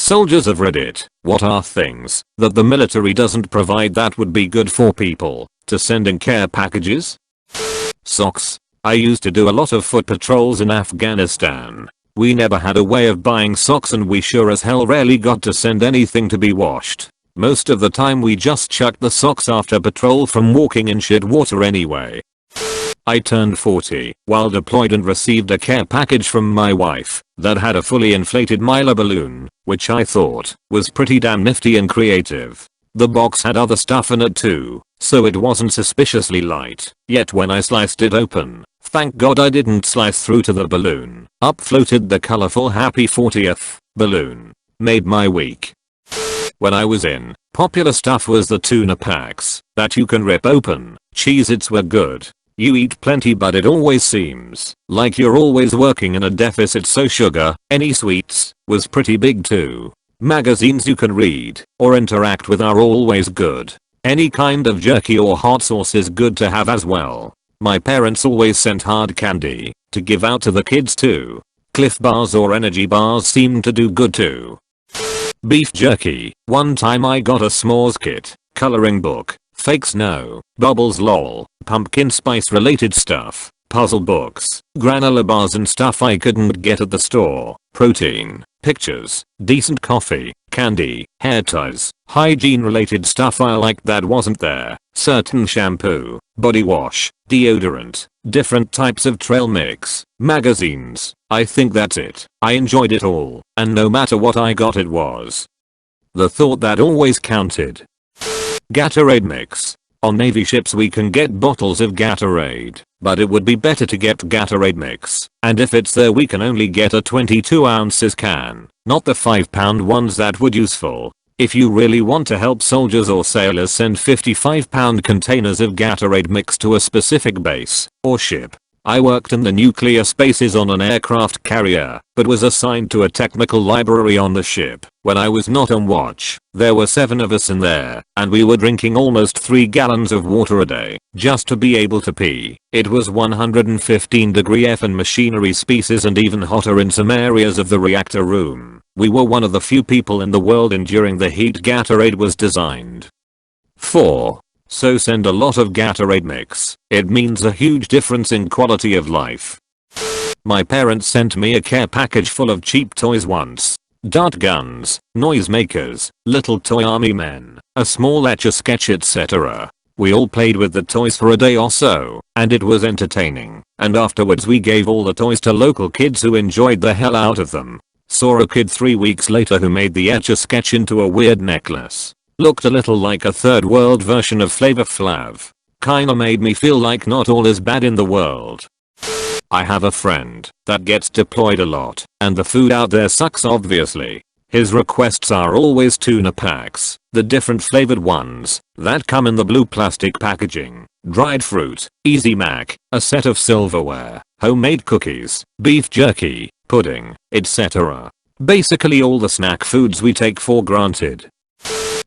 Soldiers of Reddit, what are things that the military doesn't provide that would be good for people to send in care packages? Socks. I used to do a lot of foot patrols in Afghanistan. We never had a way of buying socks and we sure as hell rarely got to send anything to be washed. Most of the time we just chucked the socks after patrol from walking in shit water anyway. I turned 40 while deployed and received a care package from my wife that had a fully inflated Mylar balloon, which I thought was pretty damn nifty and creative. The box had other stuff in it too, so it wasn't suspiciously light, yet when I sliced it open, thank God I didn't slice through to the balloon, up floated the colorful happy 40th balloon. Made my week. When I was in, popular stuff was the tuna packs that you can rip open. Cheez-Its were good. You eat plenty but it always seems like you're always working in a deficit, so sugar, any sweets, was pretty big too. Magazines you can read or interact with are always good. Any kind of jerky or hot sauce is good to have as well. My parents always sent hard candy to give out to the kids too. Cliff bars or energy bars seem to do good too. Beef jerky. One time I got a s'mores kit, coloring book, fake snow, bubbles lol, pumpkin spice related stuff, puzzle books, granola bars and stuff I couldn't get at the store, protein, pictures, decent coffee, candy, hair ties, hygiene related stuff I liked that wasn't there, certain shampoo, body wash, deodorant, different types of trail mix, magazines. I think that's it. I enjoyed it all, and no matter what I got it was the thought that always counted. Gatorade mix. On Navy ships we can get bottles of Gatorade, but it would be better to get Gatorade mix, and if it's there we can only get a 22 ounces can, not the 5-pound ones that would useful. If you really want to help soldiers or sailors, send 55-pound containers of Gatorade mix to a specific base or ship. I worked in the nuclear spaces on an aircraft carrier, but was assigned to a technical library on the ship. When I was not on watch, there were 7 of us in there, and we were drinking almost 3 gallons of water a day, just to be able to pee. It was 115 degree F in machinery species and even hotter in some areas of the reactor room. We were one of the few people in the world enduring the heat Gatorade was designed 4. So send a lot of Gatorade mix. It means a huge difference in quality of life. My parents sent me a care package full of cheap toys once. Dart guns, noisemakers, little toy army men, a small etch-a-sketch, etc. We all played with the toys for a day or so, and it was entertaining, and afterwards we gave all the toys to local kids who enjoyed the hell out of them. Saw a kid 3 weeks later who made the etch-a-sketch into a weird necklace. Looked a little like a third world version of Flavor Flav. Kinda made me feel like not all is bad in the world. I have a friend that gets deployed a lot, and the food out there sucks obviously. His requests are always tuna packs, the different flavored ones that come in the blue plastic packaging, dried fruit, Easy Mac, a set of silverware, homemade cookies, beef jerky, pudding, etc. Basically all the snack foods we take for granted.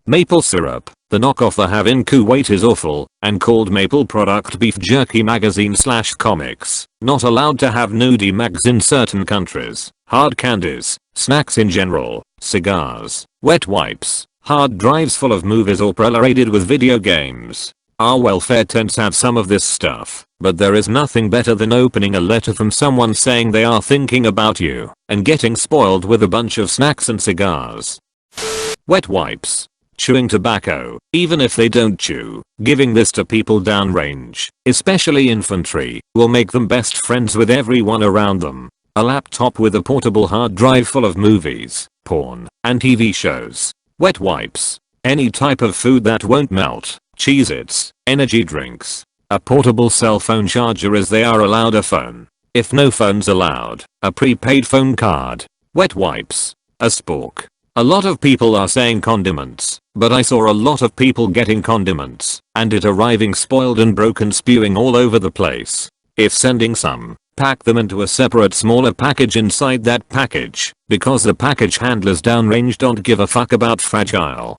Maple syrup. The knockoff I have in Kuwait is awful and called Maple Product Beef Jerky Magazine / Comics. Not allowed to have nudie mags in certain countries. Hard candies, snacks in general, cigars, wet wipes, hard drives full of movies or prelated with video games. Our welfare tents have some of this stuff, but there is nothing better than opening a letter from someone saying they are thinking about you and getting spoiled with a bunch of snacks and cigars. Wet wipes. Chewing tobacco, even if they don't chew. Giving this to people downrange, especially infantry, will make them best friends with everyone around them. A laptop with a portable hard drive full of movies, porn, and TV shows. Wet wipes. Any type of food that won't melt. Cheez-Its, energy drinks. A portable cell phone charger as they are allowed a phone. If no phones allowed, a prepaid phone card. Wet wipes. A spork. A lot of people are saying condiments, but I saw a lot of people getting condiments and it arriving spoiled and broken, spewing all over the place. If sending some, pack them into a separate smaller package inside that package, because the package handlers downrange don't give a fuck about fragile.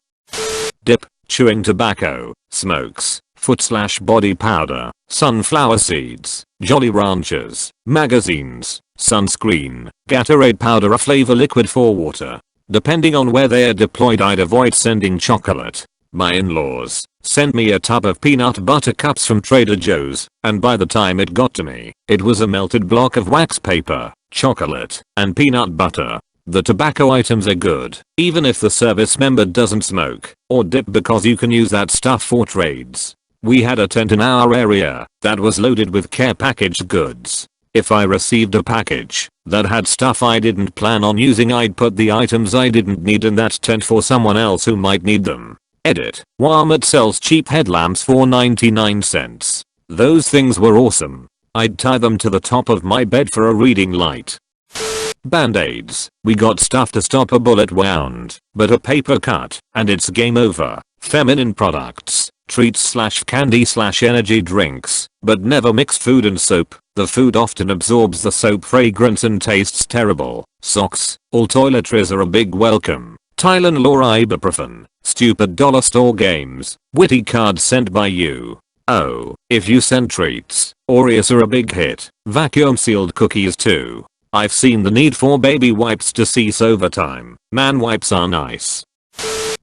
Dip. Chewing tobacco, smokes, foot/body powder, sunflower seeds, Jolly Ranchers, magazines, sunscreen, Gatorade powder, a flavor liquid for water. Depending on where they are deployed, I'd avoid sending chocolate. My in-laws sent me a tub of peanut butter cups from Trader Joe's, and by the time it got to me, it was a melted block of wax paper, chocolate, and peanut butter. The tobacco items are good, even if the service member doesn't smoke or dip, because you can use that stuff for trades. We had a tent in our area that was loaded with care packaged goods. If I received a package that had stuff I didn't plan on using, I'd put the items I didn't need in that tent for someone else who might need them. Edit. Walmart sells cheap headlamps for 99 cents. Those things were awesome. I'd tie them to the top of my bed for a reading light. Band-aids. We got stuff to stop a bullet wound, but a paper cut, and it's game over. Feminine products. Treats/candy/energy drinks, but never mix food and soap. The food often absorbs the soap fragrance and tastes terrible. Socks. All toiletries are a big welcome. Tylenol or ibuprofen. Stupid dollar store games. Witty cards sent by you. Oh, if you send treats, Oreos are a big hit. Vacuum sealed cookies too. I've seen the need for baby wipes to cease over time. Man wipes are nice.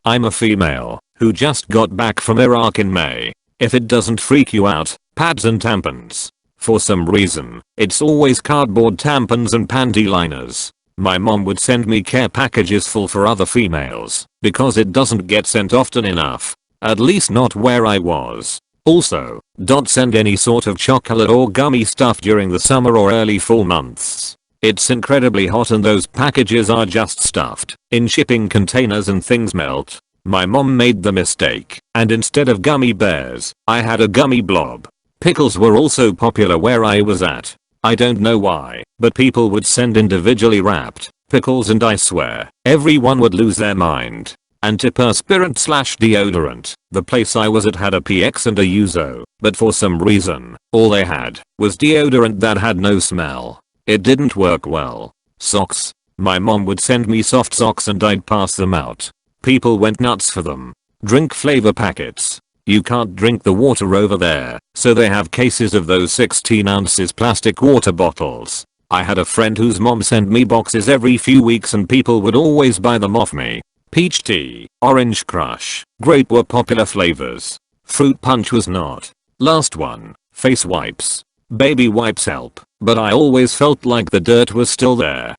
I'm a female who just got back from Iraq in May. If it doesn't freak you out, pads and tampons. For some reason, it's always cardboard tampons and panty liners. My mom would send me care packages full for other females because it doesn't get sent often enough. At least not where I was. Also, don't send any sort of chocolate or gummy stuff during the summer or early fall months. It's incredibly hot and those packages are just stuffed in shipping containers and things melt. My mom made the mistake, and instead of gummy bears, I had a gummy blob. Pickles were also popular where I was at. I don't know why, but people would send individually wrapped pickles and I swear, everyone would lose their mind. Antiperspirant/deodorant. The place I was at had a PX and a Yuzo, but for some reason, all they had was deodorant that had no smell. It didn't work well. Socks. My mom would send me soft socks and I'd pass them out. People went nuts for them. Drink flavor packets. You can't drink the water over there, so they have cases of those 16 ounces plastic water bottles. I had a friend whose mom sent me boxes every few weeks and people would always buy them off me. Peach tea, orange crush, grape were popular flavors. Fruit punch was not. Last one, face wipes. Baby wipes help, but I always felt like the dirt was still there.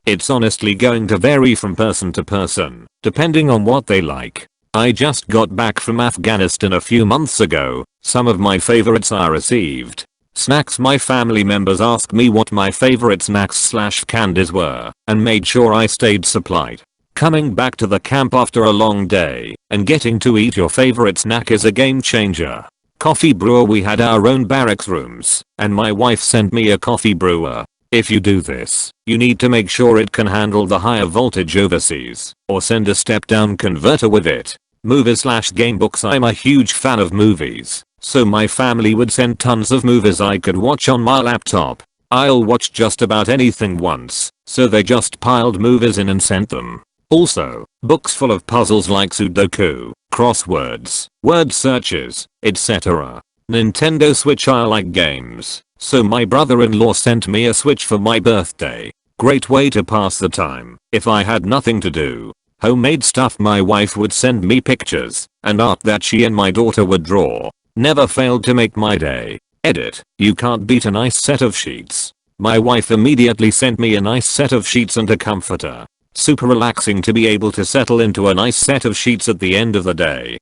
It's honestly going to vary from person to person, depending on what they like. I just got back from Afghanistan a few months ago. Some of my favorites I received. Snacks. My family members asked me what my favorite snacks/candies were and made sure I stayed supplied. Coming back to the camp after a long day and getting to eat your favorite snack is a game changer. Coffee brewer. We had our own barracks rooms and my wife sent me a coffee brewer. If you do this, you need to make sure it can handle the higher voltage overseas or send a step down converter with it. Movies/game books. I'm a huge fan of movies, so my family would send tons of movies I could watch on my laptop. I'll watch just about anything once, so they just piled movies in and sent them. Also, books full of puzzles like Sudoku, crosswords, word searches, etc. Nintendo Switch. I like games, so my brother-in-law sent me a Switch for my birthday. Great way to pass the time if I had nothing to do. Homemade stuff. My wife would send me pictures and art that she and my daughter would draw. Never failed to make my day. Edit. You can't beat a nice set of sheets. My wife immediately sent me a nice set of sheets and a comforter. Super relaxing to be able to settle into a nice set of sheets at the end of the day.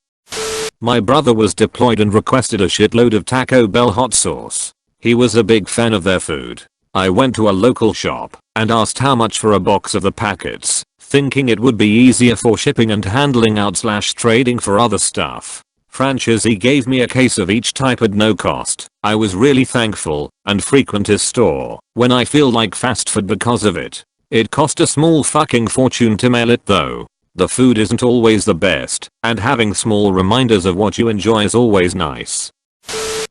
My brother was deployed and requested a shitload of Taco Bell hot sauce. He was a big fan of their food. I went to a local shop and asked how much for a box of the packets, thinking it would be easier for shipping and handling out/trading for other stuff. Franchisee gave me a case of each type at no cost. I was really thankful and frequent his store when I feel like fast food because of it. It cost a small fucking fortune to mail it though. The food isn't always the best, and having small reminders of what you enjoy is always nice.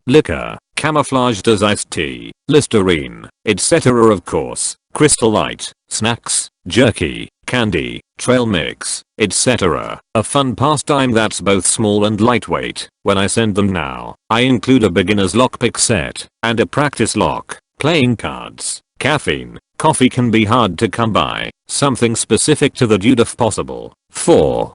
Liquor, camouflaged as iced tea, Listerine, etc. of course, Crystal Light, snacks, jerky, candy, trail mix, etc. A fun pastime that's both small and lightweight. When I send them now, I include a beginner's lockpick set and a practice lock, playing cards, caffeine, Coffee can be hard to come by. Something specific to the dude if possible. 4.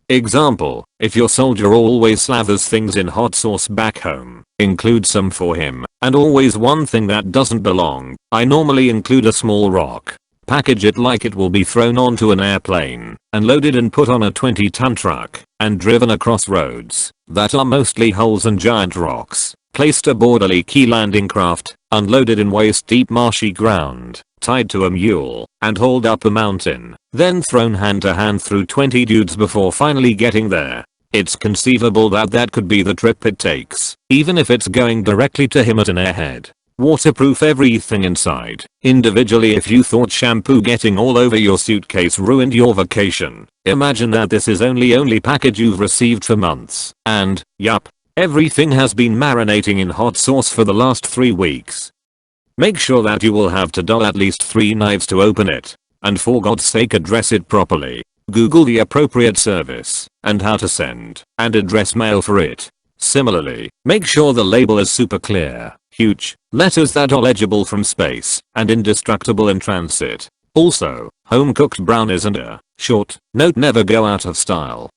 Example, if your soldier always slathers things in hot sauce back home, include some for him, and always one thing that doesn't belong. I normally include a small rock. Package it like it will be thrown onto an airplane, and loaded and put on a 20-ton truck, and driven across roads that are mostly holes and giant rocks, placed aboard a leaky landing craft, unloaded in waist-deep marshy ground, tied to a mule, and hauled up a mountain, then thrown hand to hand through 20 dudes before finally getting there. It's conceivable that that could be the trip it takes, even if it's going directly to him at an airhead. Waterproof everything inside. Individually, if you thought shampoo getting all over your suitcase ruined your vacation, imagine that this is only package you've received for months. And, yup, everything has been marinating in hot sauce for the last 3 weeks. Make sure that you will have to dull at least 3 knives to open it. And for God's sake address it properly. Google the appropriate service, and how to send, and address mail for it. Similarly, make sure the label is super clear, huge, letters that are legible from space, and indestructible in transit. Also, home cooked brownies and a short note never go out of style.